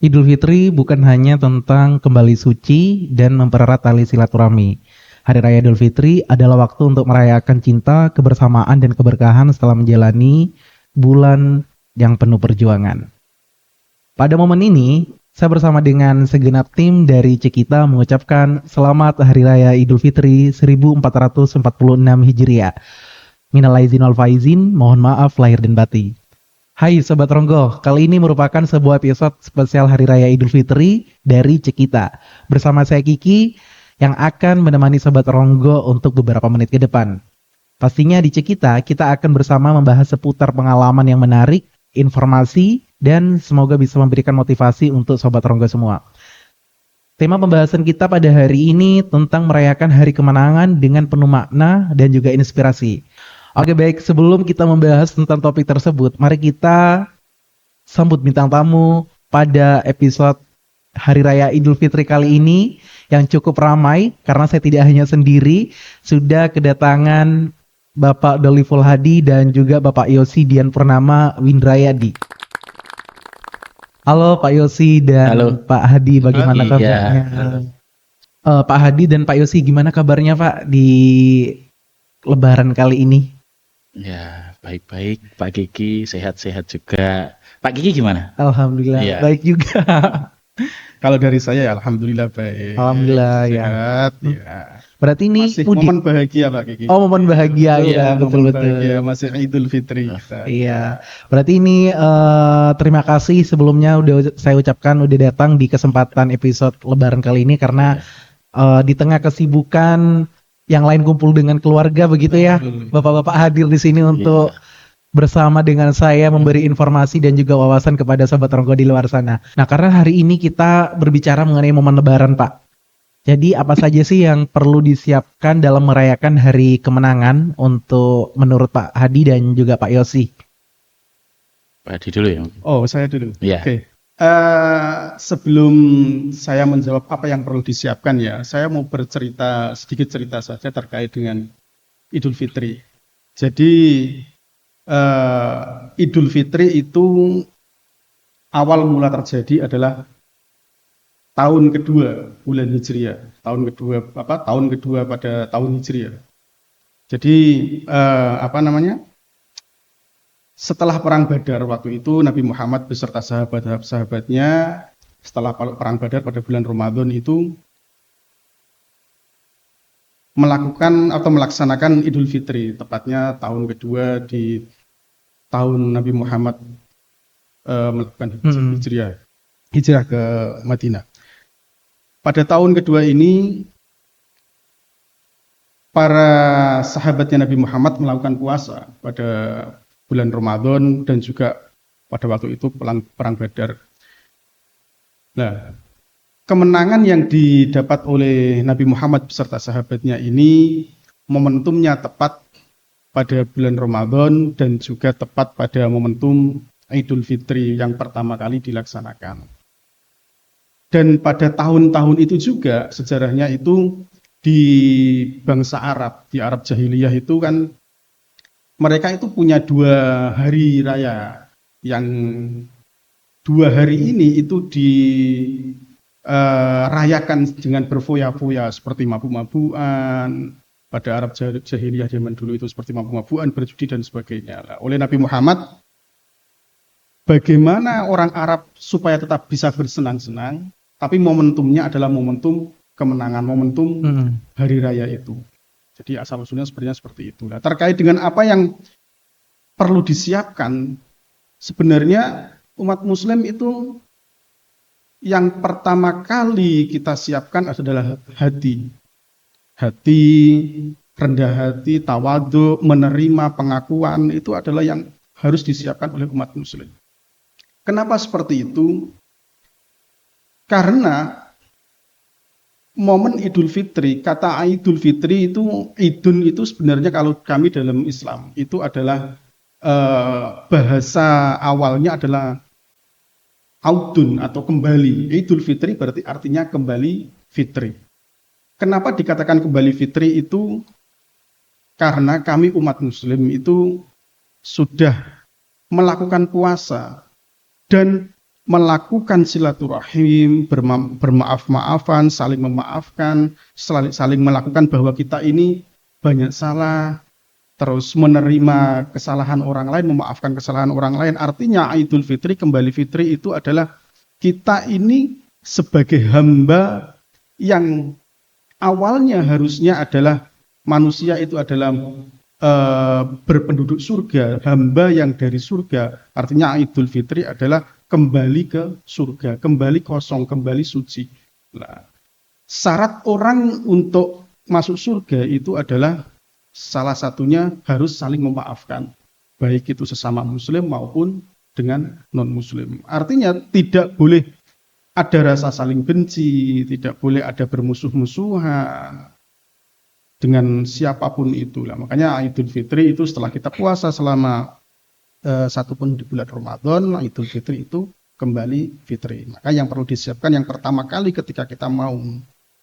Idul Fitri bukan hanya tentang kembali suci dan mempererat tali silaturahmi. Hari Raya Idul Fitri adalah waktu untuk merayakan cinta, kebersamaan, dan keberkahan setelah menjalani bulan yang penuh perjuangan. Pada momen ini, saya bersama dengan segenap tim dari Cekita mengucapkan Selamat Hari Raya Idul Fitri 1446 Hijriah. Minal aizin wal faizin, mohon maaf lahir dan batin. Hai Sobat Ronggo, kali ini merupakan sebuah episode spesial Hari Raya Idul Fitri dari Cekita. Bersama saya Kiki yang akan menemani Sobat Ronggo untuk beberapa menit ke depan. Pastinya di Cekita kita akan bersama membahas seputar pengalaman yang menarik, informasi, dan semoga bisa memberikan motivasi untuk Sobat Ronggo semua. Tema pembahasan kita pada hari ini tentang merayakan hari kemenangan dengan penuh makna dan juga inspirasi. Oke baik, sebelum kita membahas tentang topik tersebut, mari kita sambut bintang tamu pada episode Hari Raya Idul Fitri kali ini yang cukup ramai karena saya tidak hanya sendiri, sudah kedatangan Bapak Doliful Hadi dan juga Bapak Yosi Dian Purnama Windrayadi. Halo Pak Yosi dan Halo. Pak Hadi, bagaimana Iya. kabarnya? Pak Hadi dan Pak Yosi, gimana kabarnya Pak di Lebaran kali ini? Ya, baik-baik. Pak Kiki sehat-sehat juga. Pak Kiki gimana? Alhamdulillah Iya. baik juga. Kalau dari saya ya alhamdulillah baik. Alhamdulillah ya. Sehat ya. Berarti ini Masih mudik. momen bahagia Pak Kiki. Oh, momen bahagia ya, momen betul-betul. bahagia, masih Idul Fitri kita. Iya, berarti ini terima kasih sebelumnya udah saya ucapkan udah datang di kesempatan episode Lebaran kali ini karena di tengah kesibukan yang lain kumpul dengan keluarga begitu ya, bapak-bapak hadir di sini untuk bersama dengan saya memberi informasi dan juga wawasan kepada sahabat Ronggo di luar sana. Nah, karena hari ini kita berbicara mengenai momen Lebaran, Pak. Jadi apa saja sih yang perlu disiapkan dalam merayakan hari kemenangan untuk menurut Pak Hadi dan juga Pak Yosi? Pak Hadi dulu ya. Oh, saya dulu. Iya. Oke. Sebelum saya menjawab apa yang perlu disiapkan ya, saya mau sedikit cerita saja terkait dengan Idul Fitri. Jadi Idul Fitri itu awal mula terjadi adalah tahun kedua bulan Hijriah, tahun kedua pada tahun Hijriah. Jadi setelah perang Badar waktu itu Nabi Muhammad beserta sahabat-sahabatnya setelah perang Badar pada bulan Ramadan itu melakukan atau melaksanakan Idul Fitri, tepatnya tahun kedua di tahun Nabi Muhammad melakukan hijrah ke Madinah. Pada tahun kedua ini para sahabatnya Nabi Muhammad melakukan puasa pada bulan Ramadan dan juga pada waktu itu perang Badar. Nah, kemenangan yang didapat oleh Nabi Muhammad beserta sahabatnya ini momentumnya tepat pada bulan Ramadan dan juga tepat pada momentum Idul Fitri yang pertama kali dilaksanakan. Dan pada tahun-tahun itu juga sejarahnya itu di bangsa Arab, di Arab Jahiliyah itu kan mereka itu punya 2 hari raya yang 2 hari ini itu dirayakan dengan berfoya-foya seperti mabuk-mabukan. Pada Arab Jahiliyah zaman dulu itu seperti mabuk-mabukan, berjudi dan sebagainya. Nah, oleh Nabi Muhammad, bagaimana orang Arab supaya tetap bisa bersenang-senang, tapi momentumnya adalah momentum kemenangan, momentum hari raya itu. Jadi asal-usulnya sebenarnya seperti itu. Nah, terkait dengan apa yang perlu disiapkan, sebenarnya umat Muslim itu yang pertama kali kita siapkan adalah hati. Hati, rendah hati, tawadhu, menerima pengakuan itu adalah yang harus disiapkan oleh umat Muslim. Kenapa seperti itu? Karena momen Idul Fitri, kata Idul Fitri itu, idun itu sebenarnya kalau kami dalam Islam itu adalah bahasa awalnya adalah audun atau kembali. Idul Fitri berarti artinya kembali fitri. Kenapa dikatakan kembali fitri itu? Karena kami umat Muslim itu sudah melakukan puasa dan melakukan silaturahim, bermaaf-maafan, saling memaafkan, saling melakukan bahwa kita ini banyak salah, terus menerima kesalahan orang lain, memaafkan kesalahan orang lain. Artinya Idul Fitri, kembali fitri itu adalah kita ini sebagai hamba yang awalnya harusnya adalah manusia itu adalah berpenduduk surga, hamba yang dari surga. Artinya Idul Fitri adalah kembali ke surga, kembali kosong, kembali suci. Nah, syarat orang untuk masuk surga itu adalah salah satunya harus saling memaafkan, baik itu sesama muslim maupun dengan non-muslim. Artinya tidak boleh ada rasa saling benci, tidak boleh ada bermusuh-musuhan dengan siapapun itu. Makanya Idul Fitri itu setelah kita puasa selama satu pun di bulan Ramadan, Idul Fitri itu kembali fitri. Maka yang perlu disiapkan yang pertama kali ketika kita mau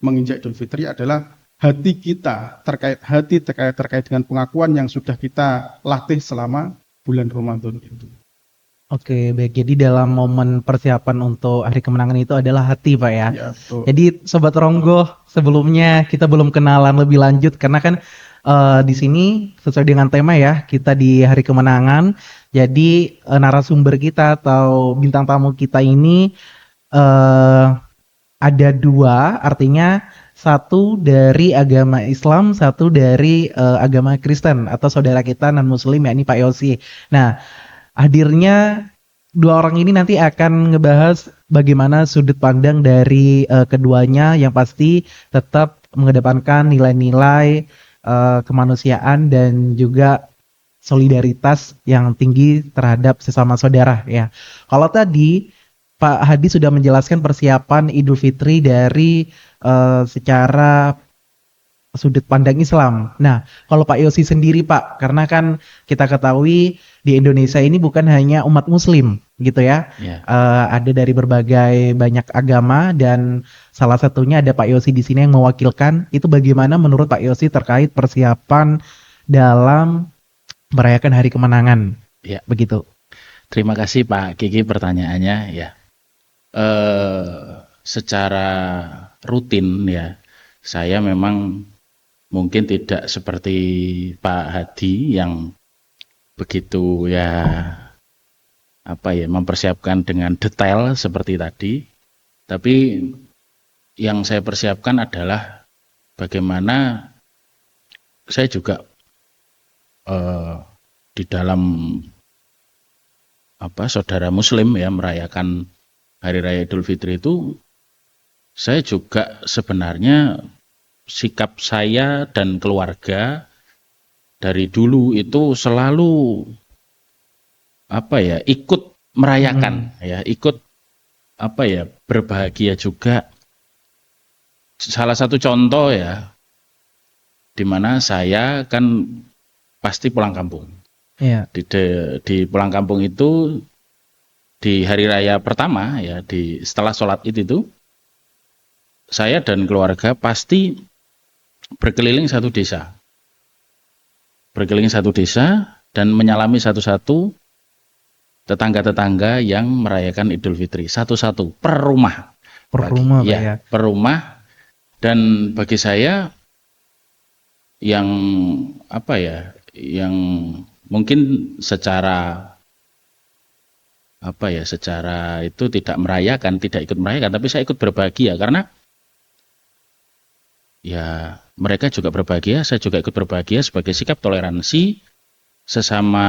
menginjak Idul Fitri adalah hati kita terkait dengan pengakuan yang sudah kita latih selama bulan Ramadan itu. Oke, baik. Jadi dalam momen persiapan untuk hari kemenangan itu adalah hati, Pak ya. Ya, betul. Jadi Sobat Ronggo, sebelumnya kita belum kenalan lebih lanjut karena kan di sini sesuai dengan tema ya, kita di hari kemenangan. Jadi narasumber kita atau bintang tamu kita ini ada dua, artinya satu dari agama Islam, satu dari agama Kristen atau saudara kita non-Muslim yakni Pak Yosi. Nah, hadirnya dua orang ini nanti akan ngebahas bagaimana sudut pandang dari keduanya yang pasti tetap mengedepankan nilai-nilai kemanusiaan dan juga solidaritas yang tinggi terhadap sesama saudara ya. Kalau tadi Pak Hadi sudah menjelaskan persiapan Idul Fitri dari secara sudut pandang Islam. Nah, kalau Pak Yosi sendiri Pak, karena kan kita ketahui di Indonesia ini bukan hanya umat Muslim gitu ya. Ya. Ada dari berbagai banyak agama dan salah satunya ada Pak Yosi di sini yang mewakilkan. Itu bagaimana menurut Pak Yosi terkait persiapan dalam merayakan Hari Kemenangan? Ya. Begitu. Terima kasih Pak Kiki pertanyaannya ya. Secara rutin ya, saya memang mungkin tidak seperti Pak Hadi yang begitu ya mempersiapkan dengan detail seperti tadi. Tapi yang saya persiapkan adalah bagaimana saya juga di dalam saudara Muslim ya merayakan Hari Raya Idul Fitri itu, saya juga sebenarnya sikap saya dan keluarga dari dulu itu selalu ikut merayakan ya, ikut berbahagia juga. Salah satu contoh ya, di mana saya kan pasti pulang kampung. Iya. Di pulang kampung itu di hari raya pertama ya, setelah sholat Id itu saya dan keluarga pasti berkeliling satu desa dan menyalami satu-satu tetangga-tetangga yang merayakan Idul Fitri satu-satu per rumah. Per rumah Pak ya. Per rumah. Dan bagi saya yang yang mungkin secara itu tidak ikut merayakan, tapi saya ikut berbahagia karena ya mereka juga berbahagia, saya juga ikut berbahagia sebagai sikap toleransi sesama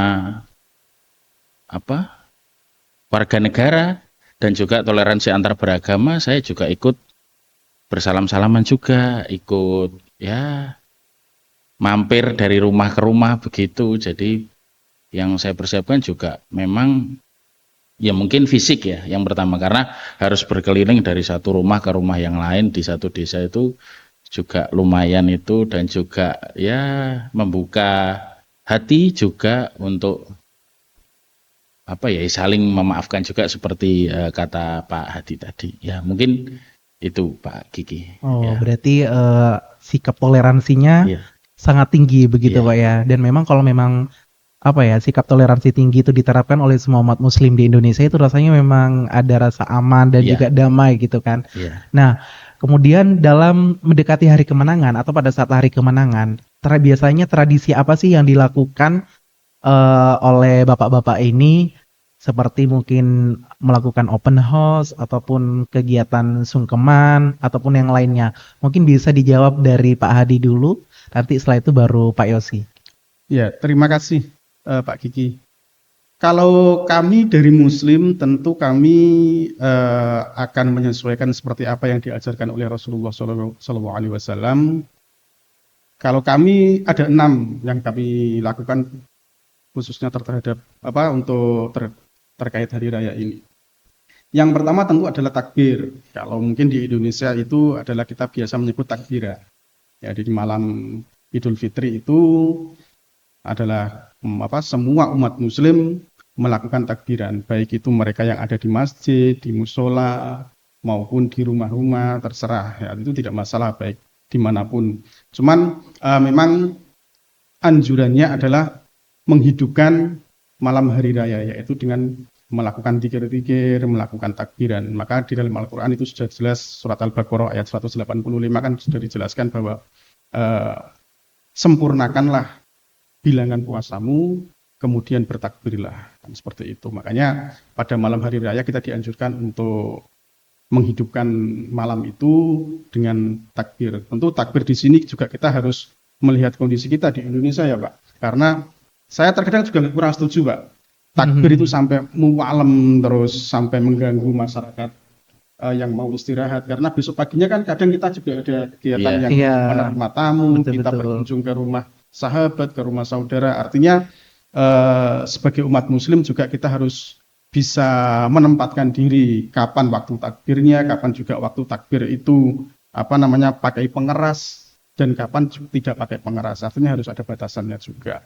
warga negara dan juga toleransi antar beragama. Saya juga ikut bersalam-salaman juga, ikut ya mampir dari rumah ke rumah begitu. Jadi yang saya persiapkan juga memang ya mungkin fisik ya yang pertama, karena harus berkeliling dari satu rumah ke rumah yang lain di satu desa itu juga lumayan itu, dan juga ya membuka hati juga untuk saling memaafkan juga seperti kata Pak Hadi tadi. Ya mungkin itu Pak Kiki. Oh, ya. Berarti sikap toleransinya Ya. sangat tinggi begitu Ya. Pak ya. Dan memang kalau memang apa ya, sikap toleransi tinggi itu diterapkan oleh semua umat muslim di Indonesia, itu rasanya memang ada rasa aman dan Iya. juga damai gitu kan. Iya. Nah, kemudian dalam mendekati hari kemenangan atau pada saat hari kemenangan, biasanya tradisi apa sih yang dilakukan oleh bapak-bapak ini, seperti mungkin melakukan open house ataupun kegiatan sungkeman ataupun yang lainnya? Mungkin bisa dijawab dari Pak Hadi dulu, nanti setelah itu baru Pak Yosi. Ya, terima kasih Pak Kiki. Kalau kami dari Muslim, tentu kami akan menyesuaikan seperti apa yang diajarkan oleh Rasulullah SAW. Kalau kami ada 6 yang kami lakukan khususnya terhadap terkait hari raya ini. Yang pertama tentu adalah takbir. Kalau mungkin di Indonesia itu adalah kita biasa menyebut takbirah. Ya, di malam Idul Fitri itu adalah semua umat Muslim melakukan takbiran, baik itu mereka yang ada di masjid, di musola, maupun di rumah-rumah, terserah. Ya, itu tidak masalah baik dimanapun. Cuman memang anjurannya adalah menghidupkan malam hari raya, yaitu dengan melakukan zikir-zikir, melakukan takbiran. Maka di dalam Al-Quran itu sudah jelas, surat Al-Baqarah ayat 185 kan sudah dijelaskan bahwa sempurnakanlah bilangan puasamu, kemudian bertakbirlah, kan seperti itu. Makanya pada malam hari raya kita dianjurkan untuk menghidupkan malam itu dengan takbir. Tentu takbir di sini juga kita harus melihat kondisi kita di Indonesia ya Pak. Karena saya terkadang juga kurang setuju Pak. Takbir itu sampai mualem terus, sampai mengganggu masyarakat yang mau istirahat. Karena besok paginya kan kadang kita juga ada kegiatan yang menerima tamu, kita berkunjung ke rumah sahabat, ke rumah saudara. Artinya sebagai umat Muslim juga kita harus bisa menempatkan diri kapan waktu takbirnya, kapan juga waktu takbir itu pakai pengeras dan kapan tidak pakai pengeras. Artinya harus ada batasannya juga.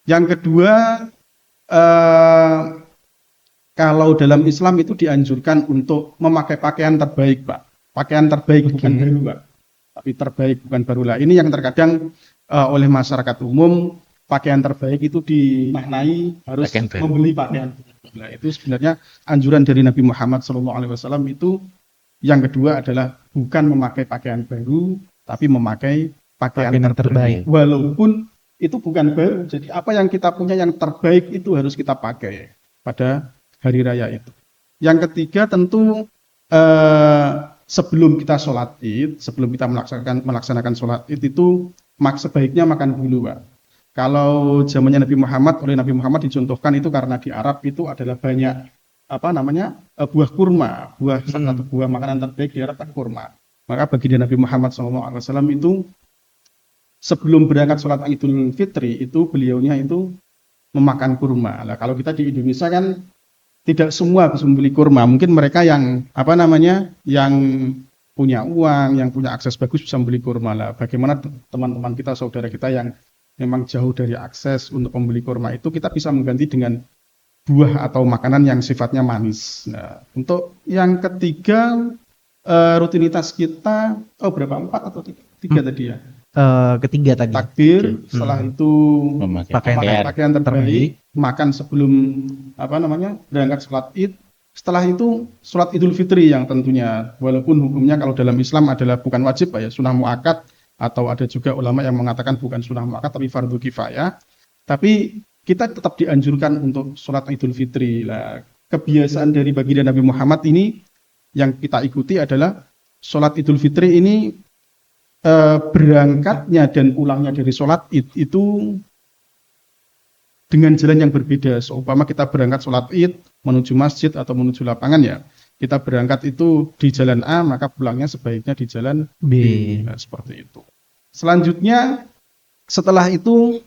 Yang kedua, kalau dalam Islam itu dianjurkan untuk memakai pakaian terbaik, Pak. Pakaian terbaik bukan baru, Pak. Tapi terbaik bukan baru lah. Ini yang terkadang oleh masyarakat umum, pakaian terbaik itu dimaknai harus membeli pakaian. Nah, itu sebenarnya anjuran dari Nabi Muhammad SAW itu yang kedua adalah bukan memakai pakaian baru, tapi memakai pakaian terbaik. Walaupun itu bukan baru, jadi apa yang kita punya yang terbaik itu harus kita pakai pada hari raya itu. Yang ketiga tentu sebelum kita sholat id, sebelum kita melaksanakan sholat id itu sebaiknya makan dulu, Pak. Kalau zamannya Nabi Muhammad, oleh Nabi Muhammad dicontohkan itu karena di Arab itu adalah banyak buah kurma, satu buah makanan terbaik di Arab kan kurma. Maka baginda Nabi Muhammad SAW itu sebelum berangkat sholat Idul Fitri itu beliaunya itu memakan kurma. Nah, kalau kita di Indonesia kan tidak semua bisa membeli kurma. Mungkin mereka yang yang punya uang, yang punya akses bagus bisa membeli kurma. Lah, bagaimana teman-teman kita, saudara kita yang memang jauh dari akses untuk membeli kurma itu, kita bisa mengganti dengan buah atau makanan yang sifatnya manis. Nah, untuk yang ketiga rutinitas kita berapa? 4 atau 3 tadi ya? Ketiga tadi. Takbir, setelah itu pakaian terbaik, makan sebelum berangkat sholat id. Setelah itu sholat Idul Fitri yang tentunya walaupun hukumnya kalau dalam Islam adalah bukan wajib Pak ya, sunnah muakkad, atau ada juga ulama yang mengatakan bukan sunnah muakkad tapi fardhu kifayah. Tapi kita tetap dianjurkan untuk sholat Idul Fitri. Lah, kebiasaan dari baginda Nabi Muhammad ini yang kita ikuti adalah sholat Idul Fitri ini berangkatnya dan pulangnya dari sholat id itu dengan jalan yang berbeda. Seumpama kita berangkat sholat id menuju masjid atau menuju lapangan ya, kita berangkat itu di jalan A, maka pulangnya sebaiknya di jalan B. Nah, seperti itu. Selanjutnya setelah itu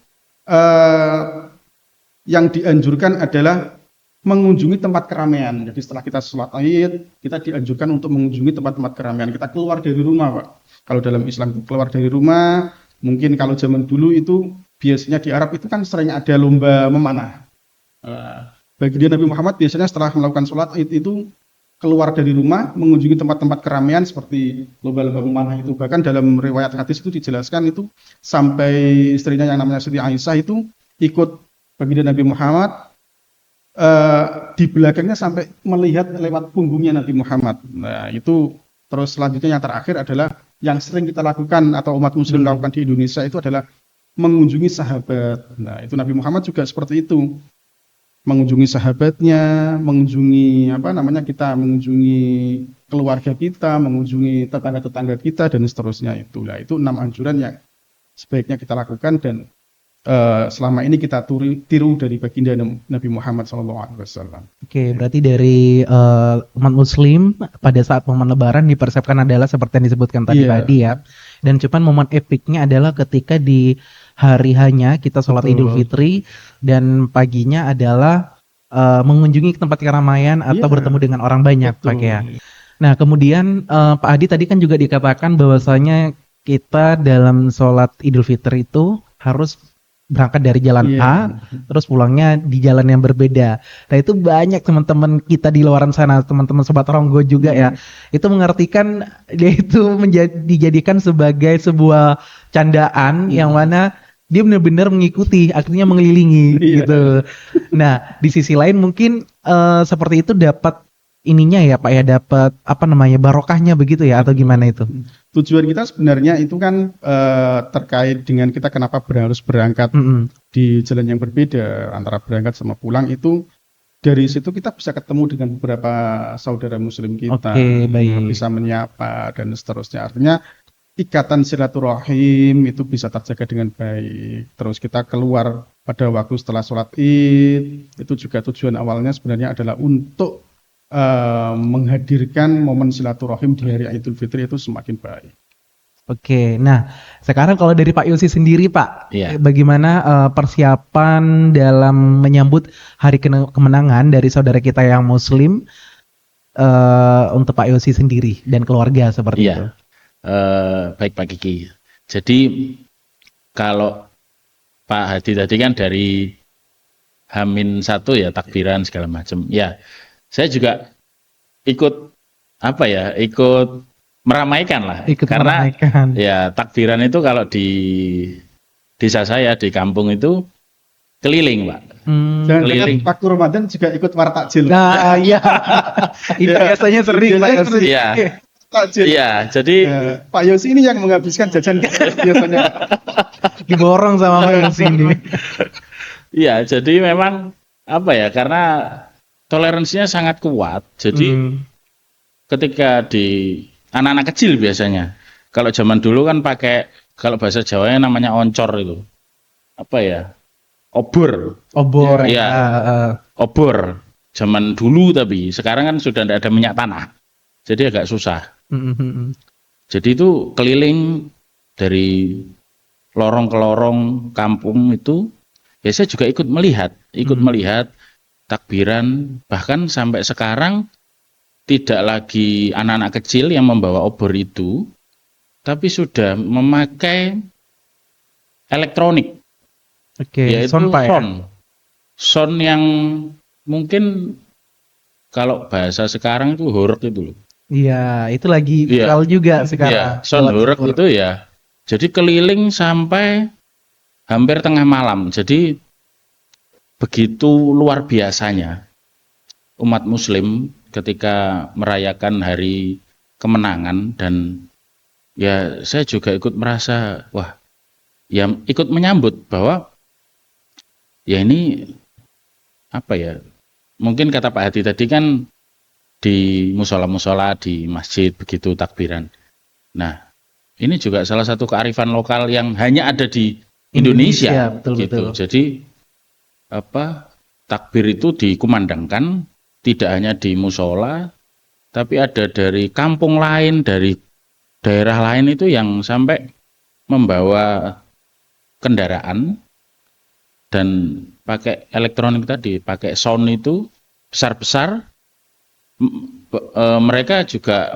yang dianjurkan adalah mengunjungi tempat keramaian. Jadi setelah kita sholat id, kita dianjurkan untuk mengunjungi tempat-tempat keramaian. Kita keluar dari rumah, Pak. Kalau dalam Islam keluar dari rumah, mungkin kalau zaman dulu itu biasanya di Arab itu kan sering ada lomba memanah. Baginda Nabi Muhammad biasanya setelah melakukan sholat id itu keluar dari rumah, mengunjungi tempat-tempat keramaian seperti lomba-lomba memanah itu. Bahkan dalam riwayat hadis itu dijelaskan itu sampai istrinya yang namanya Siti Aisyah itu ikut baginda Nabi Muhammad, di belakangnya sampai melihat lewat punggungnya Nabi Muhammad. Nah, itu terus selanjutnya yang terakhir adalah yang sering kita lakukan atau umat muslim lakukan di Indonesia itu adalah mengunjungi sahabat. Nah, itu Nabi Muhammad juga seperti itu. Mengunjungi sahabatnya, mengunjungi mengunjungi keluarga kita, mengunjungi tetangga-tetangga kita dan seterusnya itu. Nah, itu 6 anjuran yang sebaiknya kita lakukan dan selama ini kita tiru dari baginda Nabi Muhammad SAW. Oke, berarti dari umat muslim pada saat momen lebaran dipersepsikan adalah seperti yang disebutkan tadi Iya. tadi ya. Dan cuman momen epiknya adalah ketika di hari hanya kita sholat Betul. Idul Fitri dan paginya adalah mengunjungi tempat keramaian atau Iya. bertemu dengan orang banyak, Betul. Pak ya. Nah, kemudian Pak Adi tadi kan juga dikatakan bahwasanya kita dalam sholat Idul Fitri itu harus berangkat dari jalan Iya. A, terus pulangnya di jalan yang berbeda. Nah, itu banyak teman-teman kita di luaran sana, teman-teman sobat Ronggo juga ya. Itu mengartikan dia itu dijadikan sebagai sebuah candaan yang mana dia benar-benar mengikuti, akhirnya mengelilingi Iya. gitu. Nah, di sisi lain mungkin seperti itu dapat ininya ya Pak ya, dapat barokahnya begitu ya atau gimana itu? Tujuan kita sebenarnya itu kan terkait dengan kita kenapa harus berangkat Mm-mm. di jalan yang berbeda antara berangkat sama pulang itu. Dari situ kita bisa ketemu dengan beberapa saudara muslim kita, Oke, baik. bisa menyapa dan seterusnya. Artinya ikatan silaturahim itu bisa terjaga dengan baik. Terus kita keluar pada waktu setelah sholat Id, itu juga tujuan awalnya sebenarnya adalah untuk menghadirkan momen silaturahim di hari Idul Fitri itu semakin baik. Oke, nah sekarang kalau dari Pak Yosi sendiri Pak, Iya. bagaimana persiapan dalam menyambut hari kemenangan dari saudara kita yang Muslim untuk Pak Yosi sendiri dan keluarga seperti itu? Iya. Baik Pak Kiki. Jadi kalau Pak Hadi tadi kan dari H-1 ya takbiran segala macam. Ya, saya juga ikut ikut meramaikan lah. Ikut Karena meramaikan. ya takbiran itu kalau di desa saya di kampung itu keliling Pak. Dan Keliling. waktu Ramadan juga ikut wartakjil. Nah, iya. Itu Iya. biasanya sering Pak Biasanya Yosi. sering. Iya. Takjil. Iya, jadi Pak Yosi ini yang menghabiskan jajan biasanya. Diborong sama Pak Yosi ini. iya, jadi memang karena toleransinya sangat kuat. Jadi ketika di anak-anak kecil biasanya, kalau zaman dulu kan pakai, kalau bahasa Jawanya namanya oncor itu, obor, Obor Iya. Obor. Zaman dulu tapi sekarang kan sudah tidak ada minyak tanah, jadi agak susah. Jadi itu keliling dari lorong ke lorong kampung itu, ya saya juga ikut melihat takbiran, bahkan sampai sekarang tidak lagi anak-anak kecil yang membawa obor itu, tapi sudah memakai elektronik, Oke, yaitu sound Pak ya? sound yang mungkin kalau bahasa sekarang itu horeg itu loh. Iya, itu lagi Iya. viral juga Ya, sekarang. sound Lewat horeg syukur. itu ya. Jadi keliling sampai hampir tengah malam. Jadi begitu luar biasanya umat muslim ketika merayakan hari kemenangan, dan ya saya juga ikut merasa ya ikut menyambut bahwa ya ini mungkin kata Pak Hadi tadi kan di musola-musola, di masjid begitu takbiran. Nah, ini juga salah satu kearifan lokal yang hanya ada di Indonesia, betul, gitu. betul. Jadi takbir itu dikumandangkan tidak hanya di musola, tapi ada dari kampung lain, dari daerah lain itu yang sampai membawa kendaraan dan pakai elektronik tadi, pakai sound itu besar-besar. Mereka juga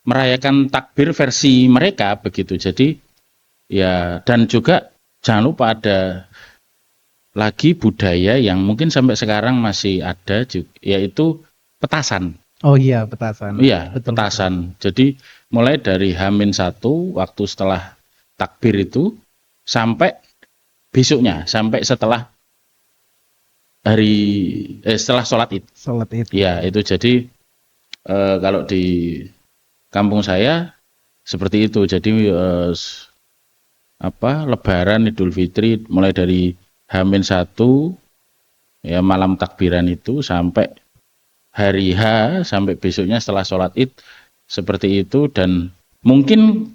merayakan takbir versi mereka begitu. Jadi ya, dan juga jangan lupa ada lagi budaya yang mungkin sampai sekarang masih ada, yaitu petasan. Oh iya, petasan. Iya, Betul, petasan. Jadi mulai dari H-1 waktu setelah takbir itu sampai besoknya sampai setelah setelah sholat Id. Sholat Id. Ya, itu jadi kalau di kampung saya seperti itu. Jadi Lebaran Idul Fitri mulai dari H-1 ya malam takbiran itu sampai hari H sampai besoknya setelah sholat Id seperti itu. Dan mungkin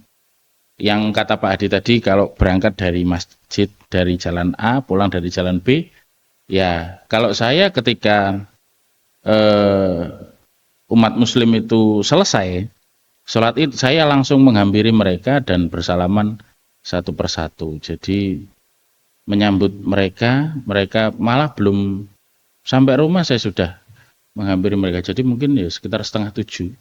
yang kata Pak Hadi tadi, kalau berangkat dari masjid dari jalan A pulang dari jalan B, ya kalau saya ketika umat muslim itu selesai sholat Id, saya langsung menghampiri mereka dan bersalaman satu persatu. Jadi menyambut mereka malah belum sampai rumah saya sudah menghampiri mereka. Jadi mungkin ya sekitar setengah tujuh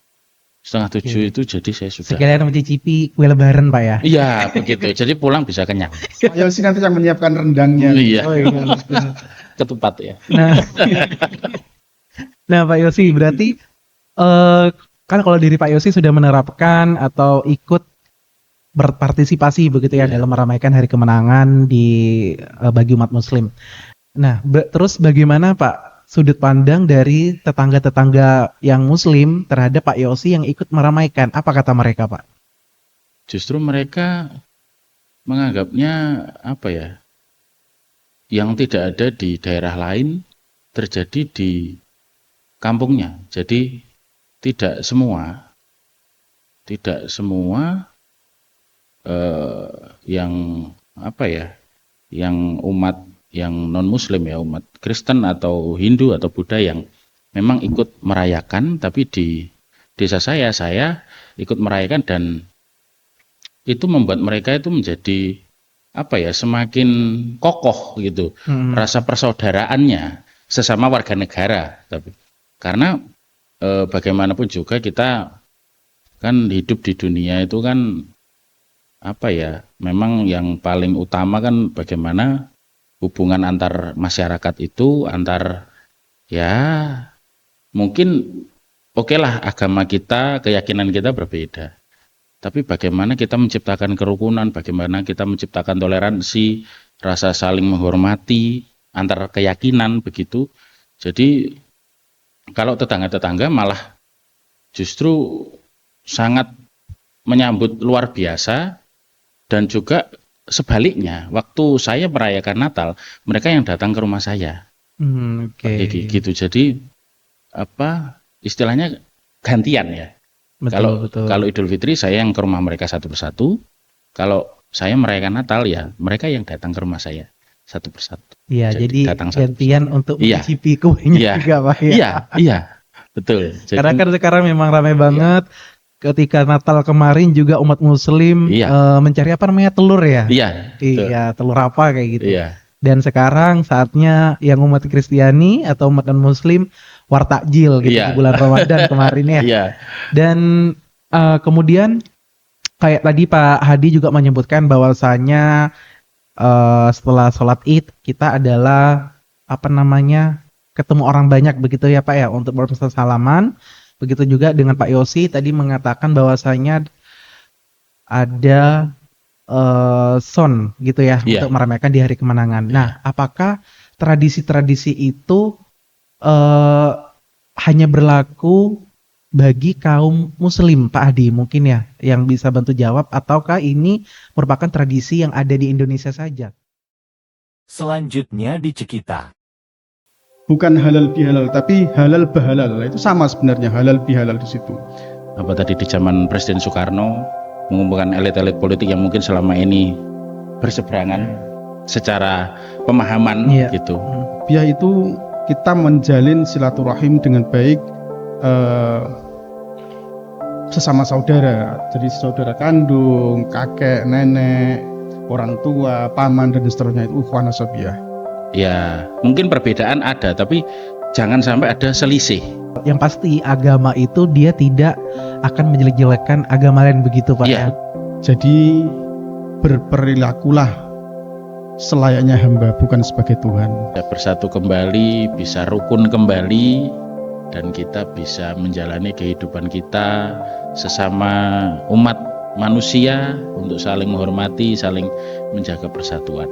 itu jadi saya sudah. Sekalian mencicipi kue lebaran Pak ya. Iya begitu. Jadi pulang bisa kenyang. Pak Yosi nanti yang menyiapkan rendangnya. Iya. Oh iya. Ketupat ya. Nah Pak Yosi berarti kan kalau diri Pak Yosi sudah menerapkan atau ikut berpartisipasi begitu ya dalam meramaikan hari kemenangan bagi umat muslim. Nah terus bagaimana Pak sudut pandang dari tetangga-tetangga yang muslim terhadap Pak Yosi yang ikut meramaikan? Apa kata mereka Pak? Justru mereka menganggapnya yang tidak ada di daerah lain terjadi di kampungnya. Jadi tidak semua yang umat yang non muslim ya, umat Kristen atau Hindu atau Buddha yang memang ikut merayakan, tapi di desa saya ikut merayakan, dan itu membuat mereka itu menjadi semakin kokoh gitu rasa persaudaraannya sesama warga negara. Tapi karena bagaimanapun juga kita kan hidup di dunia itu kan memang yang paling utama kan bagaimana hubungan antar masyarakat itu, mungkin lah agama kita, keyakinan kita berbeda, tapi bagaimana kita menciptakan kerukunan, bagaimana kita menciptakan toleransi, rasa saling menghormati antar keyakinan begitu. Jadi kalau tetangga-tetangga malah justru sangat menyambut luar biasa. Dan juga sebaliknya, waktu saya merayakan Natal, mereka yang datang ke rumah saya. Gitu. Jadi istilahnya gantian ya. Betul. Kalau Idul Fitri saya yang ke rumah mereka satu persatu. Kalau saya merayakan Natal ya mereka yang datang ke rumah saya satu persatu. Iya, jadi gantian untuk mencicipi kuenya juga Pak ya. Iya, betul. Karena kan sekarang memang ramai banget. Ketika Natal kemarin juga umat muslim mencari telur ya. Iya, telur apa kayak gitu. Iya. Dan sekarang saatnya yang umat Kristiani atau umat non-muslim wartakjil gitu di bulan Ramadan kemarin ya. Iya. Dan kemudian kayak tadi Pak Hadi juga menyebutkan bahwasanya setelah sholat Id kita adalah ketemu orang banyak begitu ya Pak ya untuk bersalaman. Begitu juga dengan Pak Yosi tadi mengatakan bahwasanya ada son gitu ya untuk meramaikan di hari kemenangan. Nah, apakah tradisi-tradisi itu hanya berlaku bagi kaum muslim Pak Hadi mungkin ya yang bisa bantu jawab, ataukah ini merupakan tradisi yang ada di Indonesia saja? Selanjutnya di Cekita. Bukan halal bihalal, tapi halal bahalal. Itu sama sebenarnya, halal bihalal di situ. Tadi di zaman Presiden Soekarno mengumpulkan elit-elit politik yang mungkin selama ini berseberangan secara pemahaman gitu. Biar itu kita menjalin silaturahim dengan baik sesama saudara. Jadi saudara kandung, kakek, nenek, orang tua, paman dan seterusnya itu ukhuwah nasabiyah. Ya, mungkin perbedaan ada, tapi jangan sampai ada selisih. Yang pasti agama itu dia tidak akan menjelek-jelekan agama lain begitu Pak ya. Jadi berperilakulah selayaknya hamba, bukan sebagai Tuhan. Bersatu kembali, bisa rukun kembali, dan kita bisa menjalani kehidupan kita sesama umat manusia untuk saling menghormati, saling menjaga persatuan.